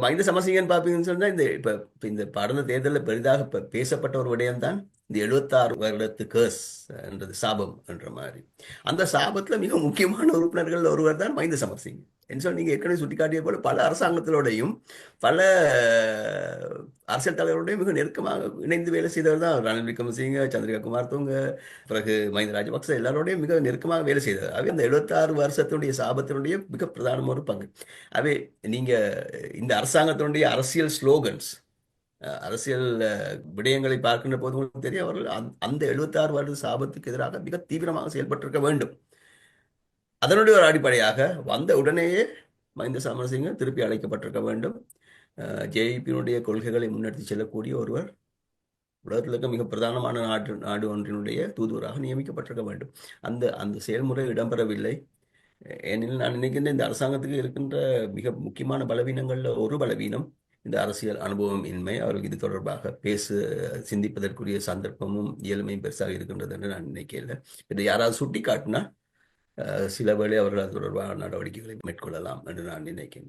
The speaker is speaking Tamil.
மஹிந்த சமரசிங்கன்னு பார்ப்பீங்கன்னு சொன்னா, இப்ப இந்த கடந்த தேர்தலில் பெரிதாக பேசப்பட்ட ஒரு விடயம் தான் இந்த 76 வருடத்து கேர்ஸ் என்றது சாபம் என்ற மாதிரி. அந்த சாபத்துல மிக முக்கியமான உறுப்பினர்கள் ஒருவர் தான் மஹிந்த சமரசிங்க. என்று சொல்லி நீங்க ஏற்கனவே சுட்டிக்காட்டிய போல பல அரசாங்கங்களோடையும் பல அரசியல் தலைவரோடையும் மிக நெருக்கமாக இணைந்து வேலை செய்தவர் தான் ரணில் விக்ரமசிங்க, சந்திரிகா குமாரதுங்க, பிறகு மஹிந்த ராஜபக்ச எல்லாரோடையும் மிக நெருக்கமாக வேலை செய்தவர். அவை அந்த 76 வருஷத்தினுடைய சாபத்தினுடைய மிக பிரதானமான ஒரு பங்கு. அவை நீங்க இந்த அரசாங்கத்தினுடைய அரசியல் ஸ்லோகன்ஸ், அரசியல் விடயங்களை பார்க்கின்ற போது உங்களுக்கு தெரியும், அவர்கள் அந்த 76 வருட சாபத்துக்கு எதிராக மிக தீவிரமாக செயல்பட்டிருக்க வேண்டும். அதனுடைய ஒரு அடிப்படையாக வந்த உடனேயே மஹிந்த சமரசிங்க திருப்பி அழைக்கப்பட்டிருக்க வேண்டும். ஜேவிபியினுடைய கொள்கைகளை முன்னெடுத்து செல்லக்கூடிய ஒருவர் உலகத்தில் இருக்க மிக பிரதானமான நாடு ஒன்றினுடைய தூதுவராக நியமிக்கப்பட்டிருக்க வேண்டும். அந்த அந்த செயல்முறை இடம்பெறவில்லை. ஏனெனில் நான் நினைக்கின்ற இந்த அரசாங்கத்துக்கு இருக்கின்ற மிக முக்கியமான பலவீனங்கள்ல ஒரு பலவீனம் இந்த அரசியல் அனுபவம் இன்மை. அவர்களுக்கு இது தொடர்பாக சிந்திப்பதற்குரிய சந்தர்ப்பமும் இயலுமையும் பெருசாக இருக்கின்றது என்று நான் நினைக்கல. இதை யாராவது சுட்டி காட்டினா சில வேளை அவர்கள் அது தொடர்பான நடவடிக்கைகளை மேற்கொள்ளலாம் என்று நான் நினைக்கின்றேன்.